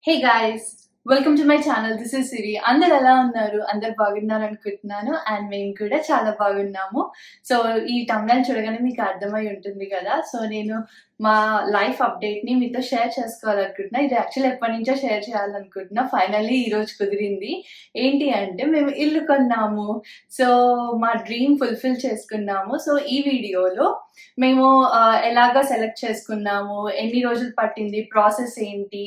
Hey guys, welcome to my channel. This is Siri. అందరు ఎలా ఉన్నారు? అందరు బాగున్నారు అనుకుంటున్నాను. అండ్ మేము కూడా చాలా బాగున్నాము. సో ఈ thumbnail చూడగానే మీకు అర్థమై ఉంటుంది కదా. సో నేను మా లైఫ్ అప్డేట్‌ని మీతో షేర్ చేసుకోవాలనుకుంటున్నా. ఇది యాక్చువల్లీ ఎప్పటినుంచో షేర్ చేయాలనుకుంటున్నా. ఫైనల్లీ ఈరోజు కుదిరింది. ఏంటి అంటే మేము ఇల్లు కొన్నాము. సో మా డ్రీమ్ ఫుల్‌ఫిల్ చేసుకున్నాము. సో ఈ వీడియోలో మేము ఎలాగా సెలెక్ట్ చేసుకున్నాము, ఎన్ని రోజులు పట్టింది, ప్రాసెస్ ఏంటి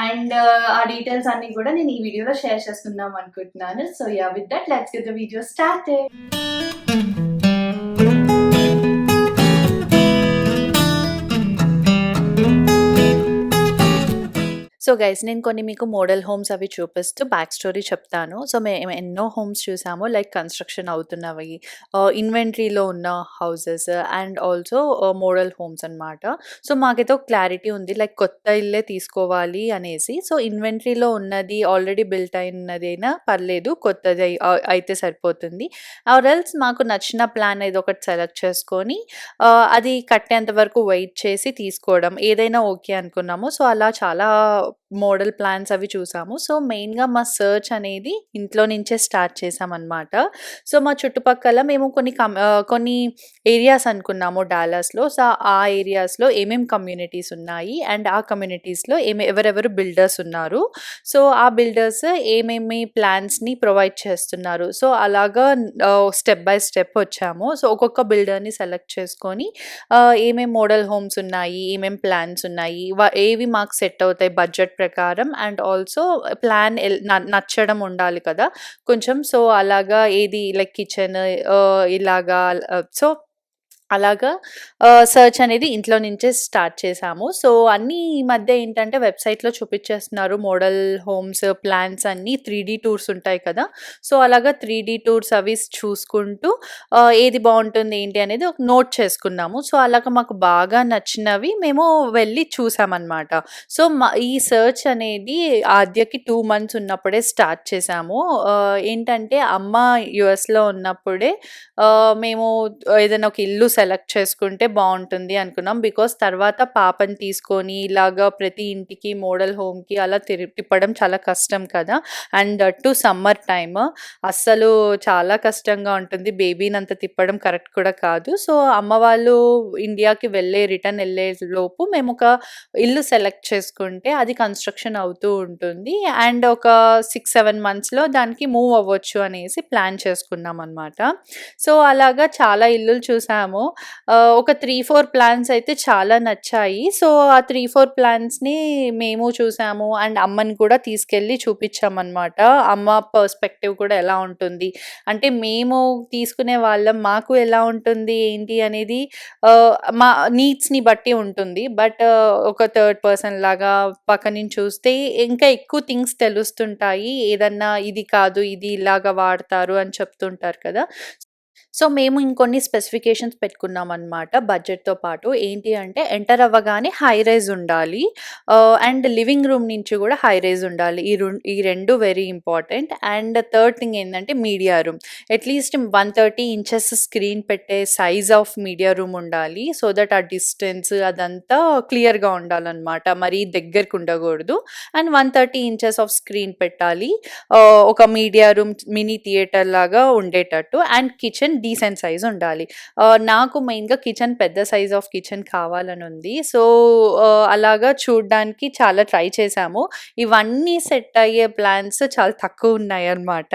అండ్ ఆ డీటెయిల్స్ అన్ని కూడా నేను ఈ వీడియోలో షేర్ చేసుకుందాం అనుకుంటున్నాను. So yeah, with that let's get the video started. So guys, నేను కొన్ని మీకు మోడల్ హోమ్స్ అవి చూపిస్తూ బ్యాక్ స్టోరీ చెప్తాను. సో మేము ఎన్నో హోమ్స్ చూసాము, లైక్ కన్స్ట్రక్షన్ అవుతున్నవి, ఇన్వెంటరీలో ఉన్న houses and also model homes అనమాట. సో మాకైతే ఒక క్లారిటీ ఉంది, లైక్ కొత్త ఇల్లే తీసుకోవాలి అనేసి. సో ఇన్వెంటరీలో ఉన్నది ఆల్రెడీ బిల్ట్ అయినది అయినా పర్లేదు, కొత్తది అయితే సరిపోతుంది. ఆర్ ఎల్స్ మాకు నచ్చిన ప్లాన్ ఏదో ఒకటి సెలెక్ట్ చేసుకొని అది కట్టేంత వరకు వెయిట్ చేసి తీసుకోవడం, ఏదైనా ఓకే అనుకున్నాము. సో అలా చాలా మోడల్ ప్లాన్స్ అవి చూసాము. సో మెయిన్‌గా మా సెర్చ్ అనేది ఇంట్లో నుంచే స్టార్ట్ చేశామనమాట. సో మా చుట్టుపక్కల మేము కొన్ని ఏరియాస్ అనుకున్నాము డాలస్‌లో. సో ఆ ఏరియాస్‌లో ఏమేం కమ్యూనిటీస్ ఉన్నాయి అండ్ ఆ కమ్యూనిటీస్‌లో ఎవరెవరు బిల్డర్స్ ఉన్నారు. సో ఆ బిల్డర్స్ ఏమేమి ప్లాన్స్‌ని ప్రొవైడ్ చేస్తున్నారు. సో అలాగా స్టెప్ బై స్టెప్ వచ్చాము. సో ఒక్కొక్క బిల్డర్‌ని సెలెక్ట్ చేసుకొని ఏమేం మోడల్ హోమ్స్ ఉన్నాయి, ఏమేం ప్లాన్స్ ఉన్నాయి, ఏవి మాకు సెట్ అవుతాయి బడ్జెట్ ప్రకారం అండ్ ఆల్సో ప్లాన్ నచ్చడం ఉండాలి కదా కొంచెం. సో అలాగా ఏది లైక్ కిచెన్ ఇలాగా సో అలాగా సెర్చ్ అనేది ఇంట్లో నుంచే స్టార్ట్ చేశాము. సో అన్నీ ఈ మధ్య ఏంటంటే వెబ్‌సైట్‌లో చూపిచ్చేస్తున్నారు మోడల్ హోమ్స్ ప్లాన్స్ అన్నీ 3D టూర్స్ ఉంటాయి కదా. సో అలాగా 3D టూర్స్ అవి చూసుకుంటూ ఏది బావుంటుంది ఏంటి అనేది ఒక నోట్ చేసుకున్నాము. సో అలాగా మాకు బాగా నచ్చినవి మేము వెళ్ళి చూసామనమాట. సో ఈ సెర్చ్ అనేది ఆద్యకి 2 మంత్స్ ఉన్నప్పుడే స్టార్ట్ చేశాము. ఏంటంటే అమ్మ యూఎస్‌లో ఉన్నప్పుడే మేము ఏదైనా ఒక ఇల్లు సెలెక్ట్ చేసుకుంటే బావుంటుంది అనుకున్నాం. బికాజ్ తర్వాత పాపని తీసుకొని ఇలాగా ప్రతి ఇంటికి మోడల్ హోమ్‌కి అలా తిప్పడం చాలా కష్టం కదా. And that two summer time అస్సలు చాలా కష్టంగా ఉంటుంది. బేబీని అంత తిప్పడం కరెక్ట్ కూడా కాదు. సో అమ్మ వాళ్ళు ఇండియాకి రిటర్న్ వెళ్ళే లోపు మేము ఒక ఇల్లు సెలెక్ట్ చేసుకుంటే అది కన్స్ట్రక్షన్ అవుతూ ఉంటుంది. అండ్ ఒక 6-7 మంత్స్‌లో దానికి మూవ్ అవ్వచ్చు అనేసి ప్లాన్ చేసుకున్నాం అనమాట. సో అలాగా చాలా ఇల్లులు చూసాము. ఒక 3-4 ప్లాన్స్ అయితే చాలా నచ్చాయి. సో ఆ 3-4 ప్లాన్స్‌ని మేము చూసాము అండ్ అమ్మని కూడా తీసుకెళ్ళి చూపించామనమాట. అమ్మ పర్స్పెక్టివ్ కూడా ఎలా ఉంటుంది, అంటే మేము తీసుకునే వాళ్ళం మాకు ఎలా ఉంటుంది ఏంటి అనేది మా నీడ్స్‌ని బట్టి ఉంటుంది. బట్ ఒక థర్డ్ పర్సన్ లాగా పక్క నుంచి చూస్తే ఇంకా ఎక్కువ థింగ్స్ తెలుస్తుంటాయి. ఏదన్నా ఇది కాదు, ఇది ఇలాగ వాడతారు అని చెప్తుంటారు కదా. సో మేము ఇంకొన్ని స్పెసిఫికేషన్స్ పెట్టుకున్నామనమాట బడ్జెట్‌తో పాటు. ఏంటి అంటే ఎంటర్ అవ్వగానే హై రైజ్ ఉండాలి. అండ్ లివింగ్ రూమ్ నుంచి కూడా హై రైజ్ ఉండాలి. ఈ 2 very important. And third thing ఏందంటే media room. At least 130 inches screen పెట్టే సైజ్ ఆఫ్ మీడియా రూమ్ ఉండాలి. సో దట్ ఆ డిస్టెన్స్ అదంతా క్లియర్‌గా ఉండాలనమాట. మరీ దగ్గరికి ఉండకూడదు. అండ్ 130 ఇంచెస్ ఆఫ్ స్క్రీన్ పెట్టాలి. ఒక మీడియా రూమ్ మినీ థియేటర్ లాగా ఉండేటట్టు. అండ్ కిచెన్ డీసెంట్ సైజ్ ఉండాలి. నాకు మెయిన్‌గా కిచెన్ పెద్ద సైజ్ ఆఫ్ కిచెన్ కావాలని ఉంది. సో అలాగా చూడ్డానికి చాలా ట్రై చేశాము. ఇవన్నీ సెట్ అయ్యే ప్లాన్స్ చాలా తక్కువున్నాయన్నమాట.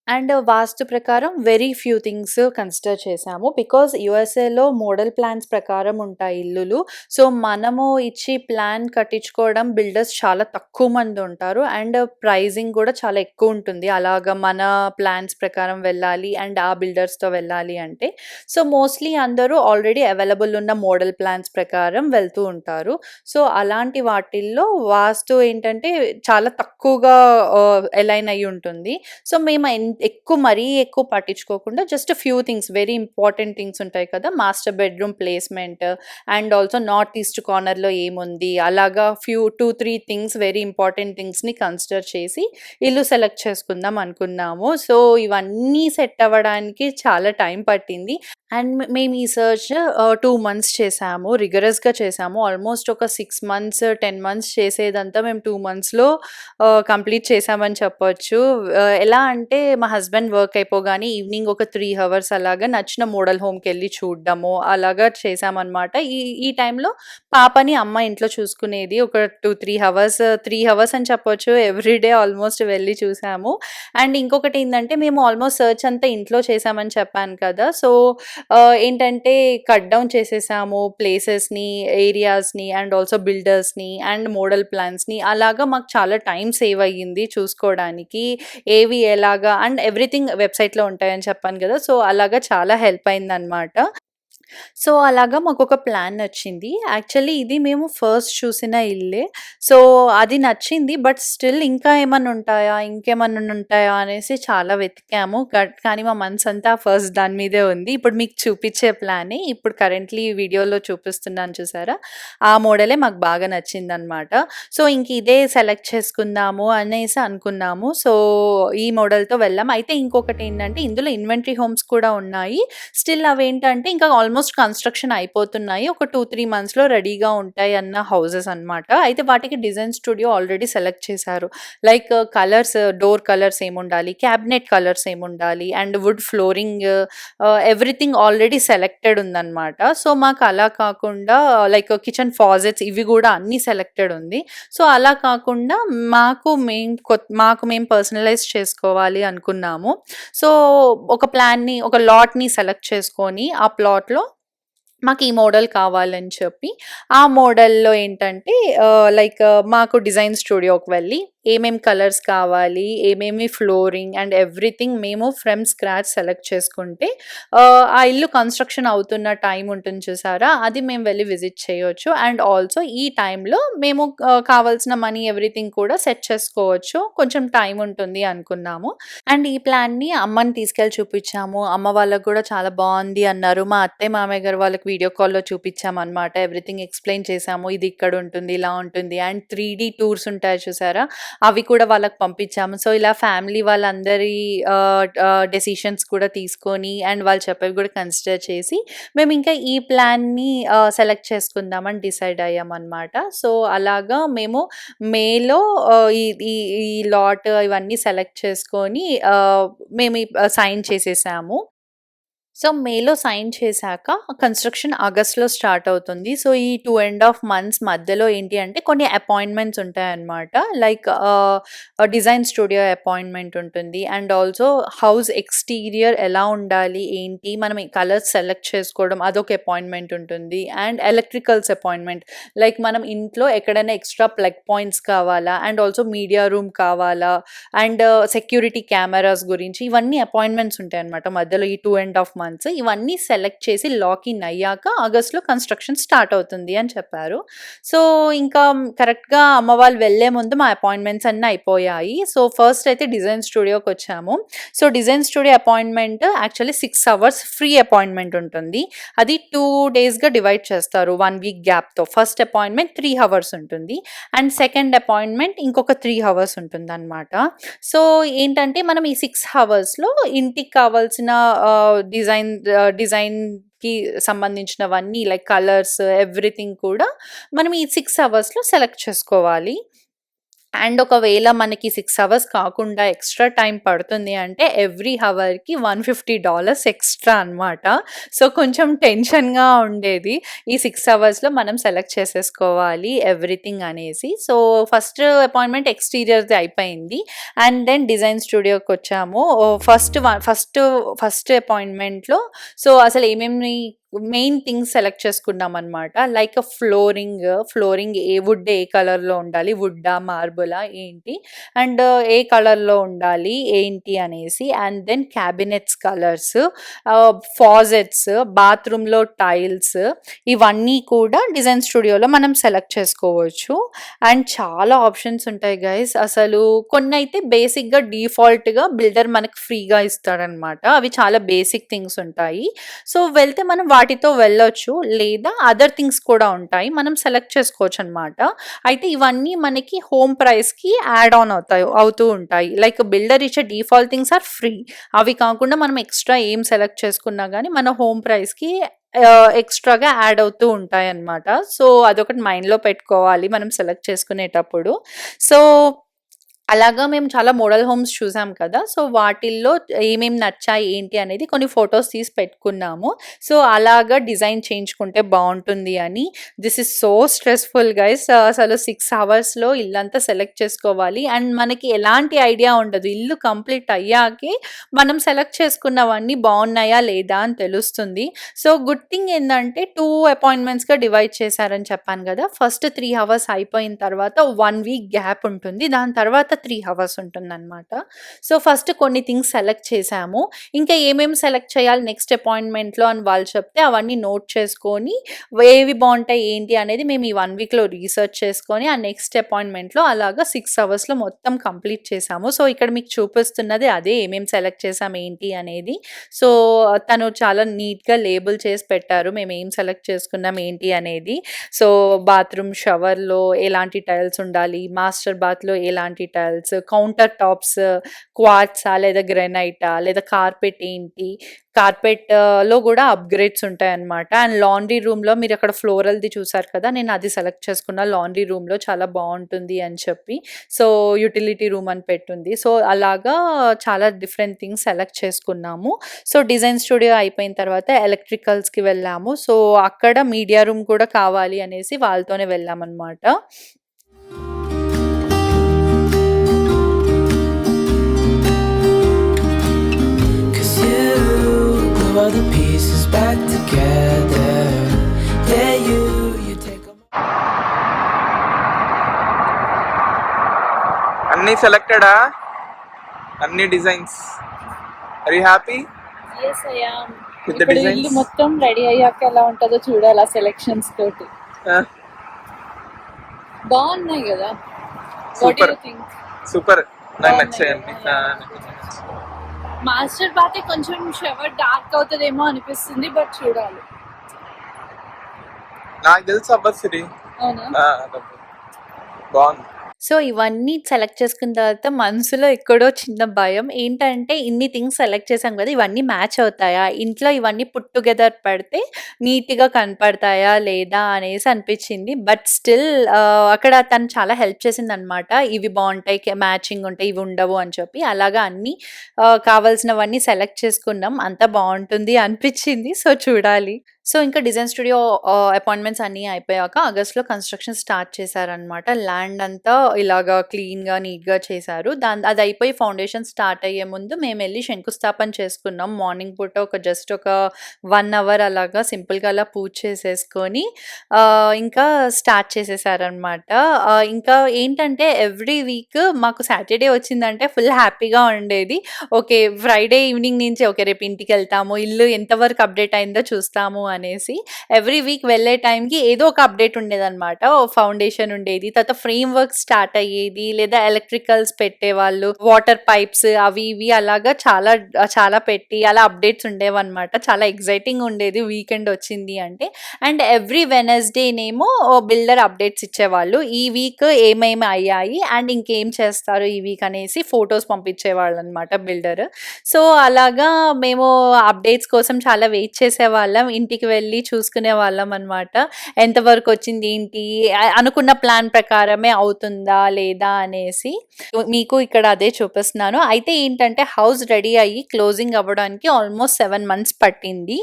అండ్ వాస్తు ప్రకారం వెరీ ఫ్యూ థింగ్స్ కన్సిడర్ చేశాము. బికాజ్ యూఎస్ఏలో మోడల్ ప్లాన్స్ ప్రకారం ఉంటాయి ఇల్లులు. సో మనము ఇచ్చి ప్లాన్ కట్టించుకోవడం బిల్డర్స్ చాలా తక్కువ మంది ఉంటారు. అండ్ ప్రైజింగ్ కూడా చాలా ఎక్కువ ఉంటుంది. అలాగా మన ప్లాన్స్ ప్రకారం వెళ్ళాలి అండ్ ఆ బిల్డర్స్‌తో వెళ్ళాలి అంటే. సో మోస్ట్‌లీ అందరూ ఆల్రెడీ అవైలబుల్ ఉన్న మోడల్ ప్లాన్స్ ప్రకారం వెళ్తూ ఉంటారు. సో అలాంటి వాటిల్లో వాస్తు ఏంటంటే చాలా తక్కువగా అలైన్ అయ్యి ఉంటుంది. సో మేము మరీ ఎక్కువ పట్టించుకోకుండా just few things, very important things ఉంటాయి కదా. Master bedroom placement and also north east కార్నర్‌లో ఏముంది, అలాగా 2-3 థింగ్స్, వెరీ ఇంపార్టెంట్ థింగ్స్‌ని కన్సిడర్ చేసి ఇల్లు సెలెక్ట్ చేసుకుందాం అనుకున్నాము. సో ఇవన్నీ సెట్ అవ్వడానికి చాలా టైం పట్టింది. అండ్ మేము ఈ సెర్చ్ 2 మంత్స్ చేసాము. రిగరస్‌గా చేసాము. ఆల్మోస్ట్ ఒక 6 మంత్స్, 10 మంత్స్ చేసేదంతా మేము 2 మంత్స్‌లో కంప్లీట్ చేసామని చెప్పొచ్చు. ఎలా అంటే మా హస్బెండ్ వర్క్ అయిపోగానే ఈవినింగ్ ఒక 3 హవర్స్ అలాగా నచ్చిన మోడల్ హోమ్‌కెళ్ళి చూడడము అలాగా చేశామనమాట. ఈ ఈ టైంలో పాపని అమ్మ ఇంట్లో చూసుకునేది. ఒక 2, 3 హవర్స్ 3 హవర్స్ అని చెప్పొచ్చు. ఎవ్రీడే ఆల్మోస్ట్ వెళ్లి చూసాము. అండ్ ఇంకొకటేందంటే మేము ఆల్మోస్ట్ సెర్చ్ అంతా ఇంట్లో చేశామని చెప్పాను కదా! సో ఏంటంటే కట్ డౌన్ చేసేసాము ప్లేసెస్‌ని, ఏరియాస్‌ని అండ్ ఆల్సో బిల్డర్స్‌ని అండ్ మోడల్ ప్లాన్స్‌ని. అలాగా మాకు చాలా టైమ్ సేవ్ అయ్యింది చూసుకోవడానికి. ఏవి ఎలాగా అండ్ ఎవ్రీథింగ్ వెబ్‌సైట్‌లో ఉంటాయని చెప్పాను గదా! సో, అలాగా చాలా హెల్ప్ అయిందనమాట. సో, అలాగా మాకొక ప్లాన్ నచ్చింది. యాక్చువల్లీ ఇది మేము ఫస్ట్ చూసిన ఇల్లే. సో, అది నచ్చింది. బట్ స్టిల్ ఇంకా ఏమన్నా ఉంటాయా? ఇంకేమన్నా ఉంటాయా? అనేసి చాలా వెతికాము. కానీ మా మనసంతా ఫస్ట్ దాని మీదే ఉంది. ఇప్పుడు మీకు చూపిచ్చే ప్లానే ఇప్పుడు కరెంట్‌లీ వీడియోలో చూపిస్తున్నాను చూసారా? ఆ మోడలే మాకు బాగా నచ్చిందనమాట. సో, ఇంక ఇదే సెలెక్ట్ చేసుకుందాము అనేసి అనుకున్నాము. సో, ఈ మోడల్‌తో వెళ్ళాం. అయితే ఇంకొకటేంటంటే ఇందులో ఇన్వెంటరీ హోమ్స్ కూడా ఉన్నాయి. స్టిల్ అవేంటంటే ఇంకా ఆల్మోస్ట్ కన్‌స్ట్రక్షన్ అయిపోతున్నాయి. ఒక 2, 3 మంత్స్‌లో రెడీగా ఉంటాయన్న హౌసెస్ అన్నమాట. అయితే వాటికి డిజైన్ స్టూడియో ఆల్రెడీ సెలెక్ట్ చేశారు. లైక్ కలర్స్, డోర్ కలర్స్ ఏముండాలి, క్యాబినెట్ కలర్స్ ఏముండాలి and wood flooring everything already selected ఉందన్నమాట. సో, మాకు అలా కాకుండా లైక్ కిచెన్ ఫాజెట్స్ ఇవి గూడా అన్నీ సెలెక్టెడ్ ఉంది. సో, అలా కాకుండా మాకు మేము పర్సనలైజ్ చేసుకోవాలి అనుకున్నాము. సో, ఒక ప్లాన్‌ని, ఒక లాట్‌ని సెలెక్ట్ చేసుకొని, ఆ ప్లాట్‌లో మాకు ఈ మోడల్ కావాలని చెప్పి, ఆ మోడల్‌లో ఏంటంటే లైక్ మాకు డిజైన్ స్టూడియోకి వెళ్ళి ఏమేం కలర్స్ కావాలి, ఏమేమి ఫ్లోరింగ్ అండ్ ఎవ్రీథింగ్ మేము ఫ్రమ్ స్క్రాచ్ సెలెక్ట్ చేసుకుంటే ఆ ఇల్లు కన్‌స్ట్రక్షన్ అవుతున్న టైమ్ ఉంటుంది చూసారా? అది మేము వెళ్లి విజిట్ చేయొచ్చు. అండ్ ఆల్సో ఈ టైంలో మేము కావాల్సిన మనీ ఎవ్రీథింగ్ కూడా సెట్ చేసుకోవచ్చు. కొంచెం టైమ్ ఉంటుంది అనుకున్నాము. అండ్ ఈ ప్లాన్‌ని అమ్మని తీసుకెళ్ళి చూపిచ్చాము. అమ్మ వాళ్ళకి గూడా చాలా బావుంది అన్నారు. మా అత్తయ్య, మామయ్య గారు వాళ్ళకి వీడియో కాల్‌లో చూపిచ్చామనమాట. ఎవ్రీథింగ్ ఎక్స్‌ప్లెయిన్ చేశాము. ఇది ఇక్కడుంటుంది, ఇలా ఉంటుంది అండ్ 3D టూర్స్ ఉంటాయి చూసారా? అవి కూడా వాళ్ళకి పంపించాము. సో, ఇలా ఫ్యామిలీ వాళ్ళందరి డెసిషన్స్ కూడా తీసుకొని అండ్ వాళ్ళు చెప్పేవి కూడా కన్సిడర్ చేసి మేమింకా ఈ ప్లాన్‌ని సెలెక్ట్ చేసుకుందామని డిసైడ్ అయ్యామనమాట. సో, అలాగా మేము మేలో ఈ ఈ ఈ లాట్ ఇవన్నీ సెలెక్ట్ చేసుకొని మేము సైన్ చేసేసాము. సో, మేలో సైన్ చేశాక కన్‌స్ట్రక్షన్ ఆగస్ట్‌లో స్టార్ట్ అవుతుంది. సో, ఈ 2½ మంత్స్ మధ్యలో ఏంటి అంటే కొన్ని అపాయింట్‌మెంట్స్ ఉంటాయన్నమాట. లైక్ డిజైన్ స్టూడియో అపాయింట్‌మెంట్ ఉంటుంది. అండ్ ఆల్సో హౌస్ ఎక్స్‌టీరియర్ ఎలా ఉండాలి, ఏంటి, మనం ఈ కలర్స్ సెలెక్ట్ చేసుకోవడం అదొక అపాయింట్‌మెంట్ ఉంటుంది. అండ్ ఎలక్ట్రికల్స్ అపాయింట్‌మెంట్ లైక్ మనం ఇంట్లో ఎక్కడైనా ఎక్స్‌ట్రా ప్లగ్ పాయింట్స్ కావాలా, అండ్ ఆల్సో మీడియా రూమ్ కావాలా, అండ్ సెక్యూరిటీ కెమెరాస్ గురించి ఇవన్నీ అపాయింట్‌మెంట్స్ ఉంటాయన్నమాట మధ్యలో ఈ 2½ మంత్స్. ఇవన్నీ సెలెక్ట్ చేసి లాక్ ఇన్ అయ్యాక ఆగస్ట్‌లో కన్‌స్ట్రక్షన్ స్టార్ట్ అవుతుంది అని చెప్పారు. సో, ఇంకా కరెక్ట్‌గా అమ్మ వాళ్ళు వెళ్ళే ముందు మా అపాయింట్‌మెంట్స్ అన్నీ అయిపోయాయి. సో, ఫస్ట్ అయితే డిజైన్ స్టూడియోకొచ్చాము. So, design studio appointment actually 6 hours free appointment ఉంటుంది. అది 2 డేస్‌గా డివైడ్ చేస్తారు 1 వీక్ గ్యాప్‌తో. ఫస్ట్ అపాయింట్‌మెంట్ 3 హవర్స్ ఉంటుంది. అండ్ సెకండ్ అపాయింట్‌మెంట్ ఇంకొక 3 హవర్స్ ఉంటుందన్నమాట. సో, ఏంటంటే మనం ఈ 6 హవర్స్‌లో ఇంటికి కావాల్సిన డిజైన్‌కి సంబంధించినవన్నీ లైక్ కలర్స్ ఎవ్రీథింగ్ కూడా మనం ఈ 6 అవర్స్‌లో సెలెక్ట్ చేసుకోవాలి. అండ్ ఒకవేళ మనకి 6 అవర్స్ కాకుండా ఎక్స్‌ట్రా టైమ్ పడుతుంది అంటే ఎవ్రీ హవర్‌కి $150 ఎక్స్‌ట్రా అన్నమాట. సో, కొంచెం టెన్షన్‌గా ఉండేది. ఈ 6 అవర్స్‌లో మనం సెలెక్ట్ చేసేసుకోవాలి ఎవ్రీథింగ్ అనేసి. సో, ఫస్ట్ అపాయింట్‌మెంట్ ఎక్స్‌టీరియర్‌ది అయిపోయింది. అండ్ దెన్ డిజైన్ స్టూడియోకొచ్చాము. ఫస్ట్ అపాయింట్‌మెంట్‌లో సో, అసలు ఏమేమి మెయిన్ థింగ్స్ సెలెక్ట్ చేసుకున్నామనమాట. లైక్ ఫ్లోరింగ్ వుడ్ ఏ కలర్‌లో ఉండాలి? వుడ్డా? మార్బులా? ఏంటి? అండ్ ఏ కలర్‌లో ఉండాలి? ఏంటి అనేసి. అండ్ దెన్ క్యాబినెట్స్ కలర్స్, ఫాజెట్స్, బాత్రూమ్‌లో టైల్స్ ఇవన్నీ కూడా డిజైన్ స్టూడియోలో మనం సెలెక్ట్ చేసుకోవచ్చు. అండ్ చాలా ఆప్షన్స్ ఉంటాయి గైస్. అసలు కొన్నైతే బేసిక్‌గా డిఫాల్ట్‌గా బిల్డర్ మనకు ఫ్రీగా ఇస్తాడనమాట. అవి చాలా బేసిక్ థింగ్స్ ఉంటాయి. సో, వెళ్తే మనం వాటితో వెళ్ళొచ్చు. లేదా అదర్ థింగ్స్ కూడా ఉంటాయి. మనం సెలెక్ట్ చేసుకోవచ్చనమాట. అయితే ఇవన్నీ మనకి హోమ్ ప్రైస్‌కి యాడ్ ఆన్ అవుతూ ఉంటాయి. లైక్ బిల్డర్ ఇచ్చే డిఫాల్ట్ థింగ్స్ ఆర్ ఫ్రీ. అవి కాకుండా మనం ఎక్స్‌ట్రా ఏం సెలెక్ట్ చేసుకున్నా గానీ మన హోమ్ ప్రైస్‌కి ఎక్స్‌ట్రాగా యాడ్ అవుతూ ఉంటాయన్నమాట. సో, అదొకటి మైండ్‌లో పెట్టుకోవాలి మనం సెలెక్ట్ చేసుకునేటప్పుడు. సో, అలాగా మేము చాలా మోడల్ హోమ్స్ చూసాం కదా! సో, వాటిల్లో ఏమేమి నచ్చాయి ఏంటి అనేది కొన్ని ఫోటోస్ తీసి పెట్టుకున్నాము. సో, అలాగా డిజైన్ చేయించుకుంటే బావుంటుంది అని. This is so stressful guys. అసలు 6 అవర్స్‌లో ఇల్లంతా సెలెక్ట్ చేసుకోవాలి. అండ్ మనకి ఎలాంటి ఐడియా ఉండదు. ఇల్లు కంప్లీట్ అయ్యాకే మనం సెలెక్ట్ చేసుకున్నవన్నీ బావున్నాయా లేదా అని తెలుస్తుంది. సో, గుడ్ థింగ్ ఏందంటే 2 అపాయింట్మెంట్స్‌గా డివైడ్ చేశారని చెప్పాను గదా! ఫస్ట్ 3 అవర్స్ అయిపోయిన తర్వాత 1 వీక్ గ్యాప్ ఉంటుంది. దాని తర్వాత 3 అవర్స్ ఉంటుందనమాట. సో, ఫస్ట్ కొన్ని థింగ్స్ సెలెక్ట్ చేశాము. ఇంకా ఏమేమి సెలెక్ట్ చేయాలి నెక్స్ట్ అపాయింట్మెంట్‌లో అని వాళ్ళు చెప్తే అవన్నీ నోట్ చేసుకొని ఏవి బావుంటాయి ఏంటి అనేది మేము ఈ 1 వీక్‌లో రీసెర్చ్ చేసుకొని ఆ నెక్స్ట్ అపాయింట్మెంట్‌లో అలాగా 6 అవర్స్‌లో మొత్తం కంప్లీట్ చేశాము. సో, ఇక్కడ మీకు చూపిస్తున్నది అదే ఏమేమి సెలెక్ట్ చేసాం ఏంటి అనేది. సో, తను చాలా నీట్‌గా లేబుల్ చేసి పెట్టారు. మేము ఏం సెలెక్ట్ చేసుకున్నాం ఏంటి అనేది. సో, బాత్రూమ్ షవర్‌లో ఎలాంటి టైల్స్ ఉండాలి, మాస్టర్ బాత్‌లో ఎలాంటి టైల్స్, కౌంటర్ టాప్స్ క్వార్ట్సా లేదా గ్రానైటా లేదా కార్పెట్ ఏంటి, కార్పెట్‌లో గూడా అప్‌గ్రేడ్స్ ఉంటాయన్నమాట. అండ్ లాండ్రీ రూమ్‌లో మీరక్కడ ఫ్లోరల్‌ది చూసారు కదా! నేను అది సెలెక్ట్ చేసుకున్న లాండ్రీ రూమ్‌లో చాలా బావుంటుంది అని చెప్పి. సో, యుటిలిటీ రూమ్ అని పెట్టుంది. సో, అలాగా చాలా డిఫరెంట్ థింగ్స్ సెలెక్ట్ చేసుకున్నాము. సో, డిజైన్ స్టూడియో అయిపోయిన తర్వాత ఎలక్ట్రికల్స్‌కి వెళ్ళాము. సో, అక్కడ మీడియా రూమ్ కూడా కావాలి అనేసి వాళ్ళతోనే వెళ్ళామన్నమాట. All the pieces back together. Yeah, you take them. అన్ని సెలెక్టెడా అన్ని designs are you happy Yes, I am. With the ఇప్పుడు ఇల్లు డిజైన్స్ మొత్తం రెడీ అయ్యాక ఎలా ఉంటుందో చూడాలి ఆ సెలెక్షన్స్ తోటి. బాగున్నాయి కదా. What Super. You think? Super నాకు బాగున్నాయి నచ్చాయండి కదా. మాస్టర్ బాత్ కొంచెం షవర్ డార్క్ అవుతుందేమో అనిపిస్తుంది, బట్ చూడాలి. నాకు తెలుసు అబ్బసిరి అవునా? బాగుంది. సో, ఇవన్నీ సెలెక్ట్ చేసుకున్న తర్వాత మనసులో ఎక్కడో చిన్న భయం. ఏంటంటే ఇన్ని థింగ్స్ సెలెక్ట్ చేసాం కదా! ఇవన్నీ మ్యాచ్ అవుతాయా? ఇంట్లో ఇవన్నీ పుట్ టుగెదర్ పెడితే నీట్‌గా కనపడతాయా? లేదా? అనేసి అనిపించింది. బట్ స్టిల్ అక్కడ తను చాలా హెల్ప్ చేసిందనమాట. ఇవి బావుంటాయి, మ్యాచింగ్ ఉంటాయి, ఇవి ఉండవు అని చెప్పి. అలాగా అన్నీ కావాల్సినవన్నీ సెలెక్ట్ చేసుకున్నాం. అంతా బావుంటుంది అనిపించింది. సో, చూడాలి. సో, ఇంకా డిజైన్ స్టూడియో అపాయింట్మెంట్స్ అన్నీ అయిపోయాక ఆగస్ట్‌లో కన్‌స్ట్రక్షన్ స్టార్ట్ చేశారనమాట. ల్యాండ్ అంతా ఇలాగా క్లీన్‌గా, నీట్‌గా చేశారు. అది అయిపోయి ఫౌండేషన్ స్టార్ట్ అయ్యే ముందు మేమెళ్లి శంకుస్థాపన చేసుకున్నాం. మార్నింగ్ పూట జస్ట్ ఒక 1 అవర్ అలాగా సింపుల్‌గా అలా పూజ చేసేసుకొని ఇంకా స్టార్ట్ చేసేసారనమాట. ఇంకా ఏంటంటే ఎవ్రీ వీక్ మాకు సాటర్‌డే వచ్చిందంటే ఫుల్ హ్యాపీగా ఉండేది. ఓకే. ఫ్రైడే ఈవినింగ్ నుంచి ఓకే. రేపు ఇంటికెళ్తాము. ఇల్లు ఎంతవరకు అప్డేట్ అయిందో చూస్తాము అనేసి ఎవ్రీ వీక్ వెళ్ళే టైంకి ఏదో ఒక అప్డేట్ ఉండేదనమాట. ఫౌండేషన్ ఉండేది. తర్వాత ఫ్రేమ్ వర్క్ స్టార్ట్ అయ్యేది. లేదా ఎలక్ట్రికల్స్ పెట్టేవాళ్ళు. వాటర్ పైప్స్ అవి ఇవి అలాగా చాలా చాలా పెట్టి అలా అప్డేట్స్ ఉండేవన్నమాట. చాలా ఎక్సైటింగ్ ఉండేది వీకెండ్ వచ్చింది అంటే. అండ్ ఎవ్రీ వెడ్నెస్‌డేనేమో బిల్డర్ అప్డేట్స్ ఇచ్చేవాళ్ళు. ఈ వీక్ ఏమేమి అయ్యాయి అండ్ ఇంకేం చేస్తారు ఈ వీక్ అనేసి ఫోటోస్ పంపించేవాళ్ళనమాట బిల్డర్. సో, అలాగా మేము అప్డేట్స్ కోసం చాలా వెయిట్ చేసేవాళ్ళం. ఇంటికి వెళ్ళి చూసుకునేవాళ్ళం అనమాట. ఎంతవరకు వచ్చింది ఏంటి? అనుకున్న ప్లాన్ ప్రకారమే అవుతుందా? లేదా? అనేసి. మీకు ఇక్కడ అదే చూపిస్తున్నాను. అయితే ఏంటంటే హౌస్ రెడీ అయ్యి క్లోజింగ్ అవ్వడానికి ఆల్మోస్ట్ 7 మంత్స్ పట్టింది.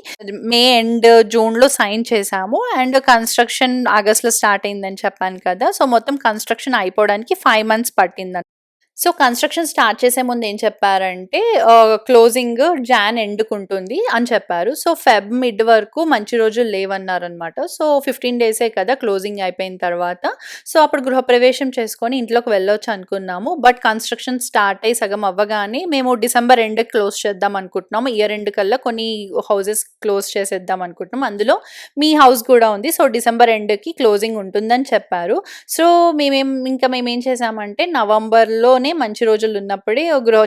మే ఎండ్, జూన్‌లో సైన్ చేశాము. అండ్ కన్‌స్ట్రక్షన్ ఆగస్ట్‌లో స్టార్ట్ అయిందని చెప్పాను కదా! సో, మొత్తం కన్‌స్ట్రక్షన్ అయిపోవడానికి 5 మంత్స్ పట్టిందనమాట. సో, కన్‌స్ట్రక్షన్ స్టార్ట్ చేసే ముందు ఏం చెప్పారంటే క్లోజింగ్ జాన్ ఎండ్‌కుంటుంది అని చెప్పారు. సో, ఫెబ్ మిడ్ వరకు మంచి రోజులు లేవన్నారనమాట. సో, 15 డేసే కదా క్లోజింగ్ అయిపోయిన తర్వాత. సో, అప్పుడు గృహప్రవేశం చేసుకొని ఇంట్లోకి వెళ్ళొచ్చు అనుకున్నాము. బట్ కన్‌స్ట్రక్షన్ స్టార్ట్ అయ్యి సగం అవ్వగానే మేము డిసెంబర్ ఎండ్‌కి క్లోజ్ చేద్దాం అనుకుంటున్నాము. ఇయర్ ఎండ్ కల్లా కొన్ని హౌసెస్ క్లోజ్ చేసేద్దాం అనుకుంటున్నాం. అందులో మీ హౌస్ కూడా ఉంది. సో, డిసెంబర్ ఎండ్‌కి క్లోజింగ్ ఉంటుందని చెప్పారు. సో, మేమేం చేసామంటే నవంబర్‌లోనే ఇంట్లోనే మంచి రోజులు ఉన్నప్పుడే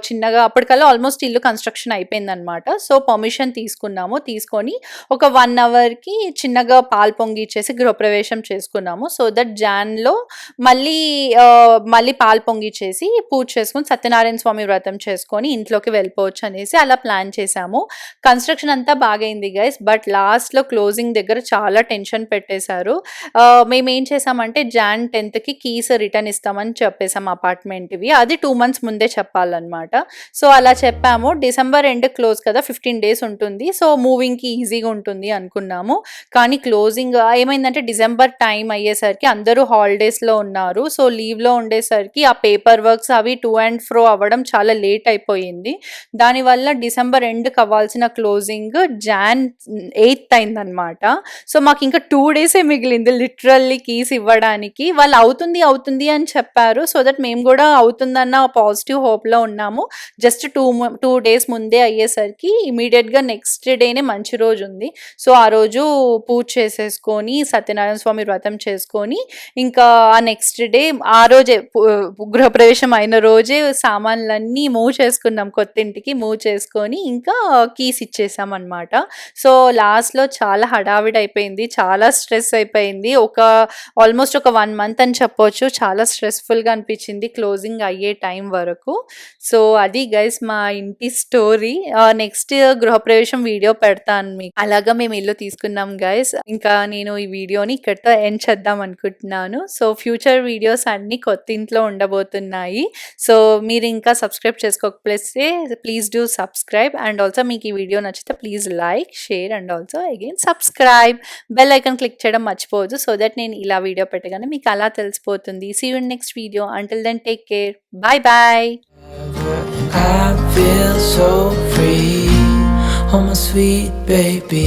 చిన్నగా అప్పటికల్లా ఆల్మోస్ట్ ఇల్లు కన్స్ట్రక్షన్ అయిపోయిందనమాట. సో పర్మిషన్ తీసుకొని ఒక 1 అవర్కి చిన్నగా పాలు పొంగిచ్చేసి గృహప్రవేశం చేసుకున్నాము. సో దట్ జాన్లో మళ్ళీ పాలు పొంగిచ్చేసి పూజ చేసుకుని సత్యనారాయణ స్వామి వ్రతం చేసుకొని ఇంట్లోకి వెళ్ళిపోవచ్చు అనేసి అలా ప్లాన్ చేశాము. కన్స్ట్రక్షన్ అంతా బాగైంది గైస్. బట్ లాస్ట్లో క్లోజింగ్ దగ్గర చాలా టెన్షన్ పెట్టేశారు. మేము ఏం చేసామంటే జాన్ 10th కీస్ రిటర్న్ ఇస్తామని చెప్పేసాం అపార్ట్మెంట్వి. అది 2 months ముందే చెప్పాలన్నమాట. సో అలా చెప్పాము. డిసెంబర్ ఎండ్ క్లోజ్ కదా, 15 days ఉంటుంది. సో మూవింగ్కి ఈజీగా ఉంటుంది అనుకున్నాము. కానీ క్లోజింగ్ ఏమైందంటే డిసెంబర్ టైం అయ్యేసరికి అందరూ హాలిడేస్లో ఉన్నారు. సో లీవ్లో ఉండేసరికి ఆ పేపర్ వర్క్స్ అవి టు అండ్ ఫ్రో అవ్వడం చాలా లేట్ అయిపోయింది. దానివల్ల డిసెంబర్ ఎండ్కి అవ్వాల్సిన క్లోజింగ్ జాన్ 8th అయిందనమాట. సో మాకు ఇంకా 2 days మిగిలింది లిటరల్లీ కీస్ ఇవ్వడానికి. వాళ్ళు అవుతుంది అని చెప్పారు. సో దట్ మేము కూడా అవుతుందన్న పాజిటివ్ హోప్లో ఉన్నాము. జస్ట్ 2 days ముందే అయ్యేసరికి ఇమీడియట్గా నెక్స్ట్ డేనే మంచి రోజు ఉంది. సో ఆ రోజు పూజ చేసేసుకొని సత్యనారాయణ స్వామి వ్రతం చేసుకొని ఇంకా ఆ నెక్స్ట్ డే ఆ రోజే గృహప్రవేశం అయిన రోజే సామాన్లన్నీ మూవ్ చేసుకున్నాం. కొత్తింటికి మూవ్ చేసుకొని ఇంకా కీస్ ఇచ్చేసాం అనమాట. సో లాస్ట్లో చాలా హడావిడి అయిపోయింది, చాలా స్ట్రెస్ అయిపోయింది. ఆల్మోస్ట్ ఒక 1 month అని చెప్పొచ్చు. చాలా స్ట్రెస్ఫుల్గా అనిపించింది క్లోజింగ్ అయ్యే టైం వరకు. సో అది గైస్ మా ఇంటి స్టోరీ. నెక్స్ట్ గృహప్రవేశం వీడియో పెడతాను మీకు. అలాగా మేము ఇల్లు తీసుకున్నాం గైస్. ఇంకా నేను ఈ వీడియోని ఇక్కడితో ఎండ్ చేద్దాం అనుకుంటున్నాను. సో ఫ్యూచర్ వీడియోస్ అన్ని కొత్త ఇంట్లో ఉండబోతున్నాయి. సో మీరు ఇంకా సబ్స్క్రైబ్ చేసుకోకపోతే please do subscribe. And also మీకు ఈ వీడియో నచ్చితే please like, share and also again subscribe. Bell icon click చేయడం మర్చిపోవద్దు. సో దట్ నేను ఇలా వీడియో పెట్టగానే మీకు అలా తెలిసిపోతుంది. See you in next video. Until then take care. Bye bye. I feel so free, oh my sweet baby.